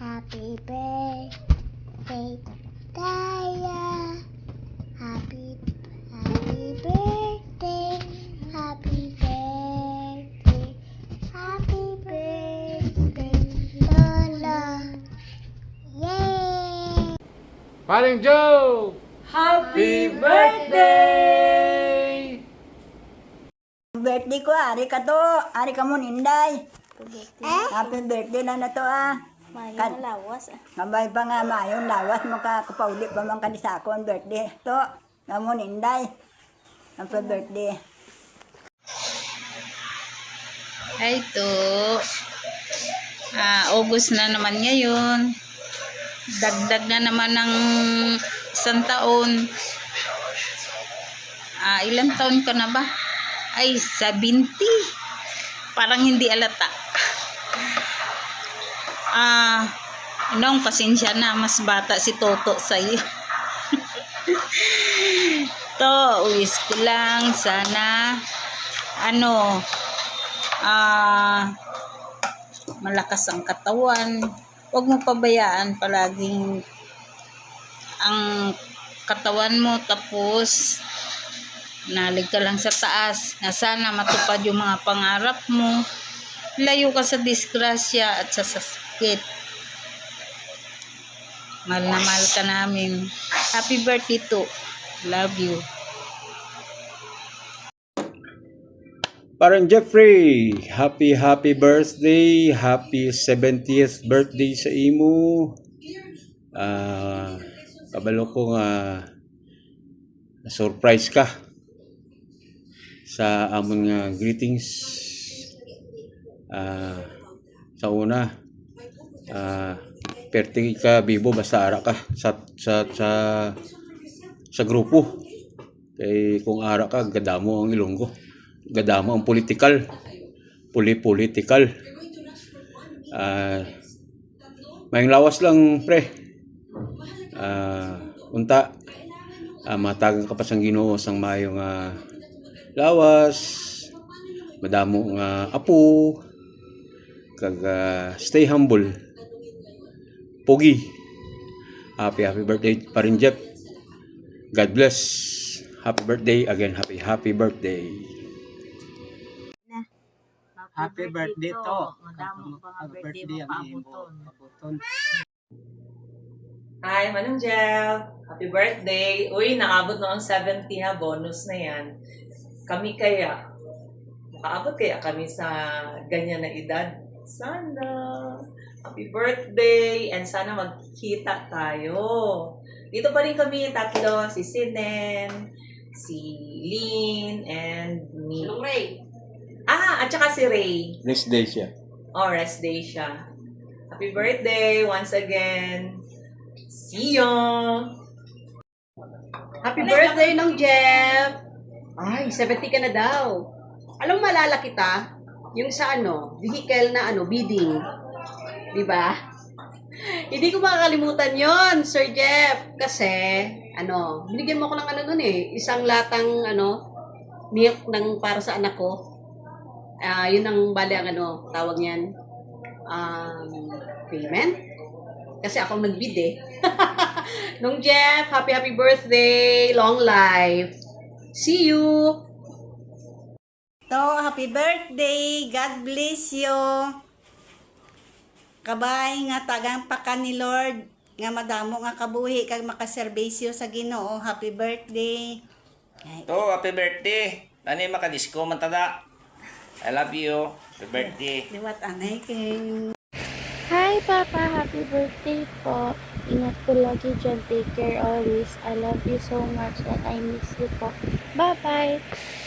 Happy birthday, Daya. Happy birthday, happy birthday, happy birthday, Lola. Yay! Paring Joe! Happy birthday! Birthday ko, ari ka to. Ari ka mo, Inday. Happy birthday na to Mayo na lawas Kabay pa nga mayong lawas mo ka kapauli pa man kanisa ako ang birthday. To, namon Inday. Happy birthday. Ay to. August na naman ngayon. Dagdag na naman ng isang taon. Ilang taon ka na ba? Ay, 70. Parang hindi alata. Nong pasensya na, mas bata si Toto sa'yo. To, wish ko lang sana malakas ang katawan. Huwag mo pabayaan palaging ang katawan mo, tapos nalig ka lang sa taas, na sana matupad yung mga pangarap mo, layo ka sa disgrasya at sa sakit. Mahal na mahal ka namin. Happy birthday to. Love you. Parang Jeffrey, happy birthday, happy 70th birthday sa imo. Kabalo ko nga surprise ka sa amon nga greetings. Sa una, perti ka bibo basta ara ka sa grupo. Kay kung ara ka, gadamo ang Ilonggo. Gadamo ang political. Mayong lawas lang, pre. Unta, matagang ka pa sang Ginoo sang mayong lawas. Madamo nga apo. Kag stay humble. Pogi. Happy birthday pa rin, Jeff. God bless. Happy birthday again. Happy birthday. Happy birthday to. Madamo pa nga birthday mo pabuton. Hi, Manong Jel. Happy birthday. Uy, nakabot na ang 70 ha. Bonus na yan. Kami kaya, makaabot kaya kami sa ganyan na edad? Sana. Happy birthday. And sana magkita tayo. Dito pa rin kami, tatlo. Si Sinen, si Lynn, and me. Ray. At saka si Ray. Rest day siya. Rest day siya. Happy birthday once again. See you! Happy birthday nung Jeff! Ay, 70 ka na daw. Alam mo, malala kita, yung sa vehicle na bidding. Diba? Hindi ko makakalimutan yon, Sir Jeff. Kasi, binigyan mo ko ng nun isang latang, milk para sa anak ko. Yun ang bali ang tawag niyan, payment. Kasi ako nag-bid Nung Jeff, happy birthday, long life. See you! To, happy birthday. God bless you. Kabay nga tagang paka ni Lord. Nga madamo nga kabuhi kag makaserbisyo sa Ginoo. Happy birthday. To, happy birthday. Nani makadisko man tada. I love you. Happy birthday. Liwat anay kay Hi Papa, happy birthday po. Ingat po lagi dyan. Take care always. I love you so much and I miss you po. Bye-bye.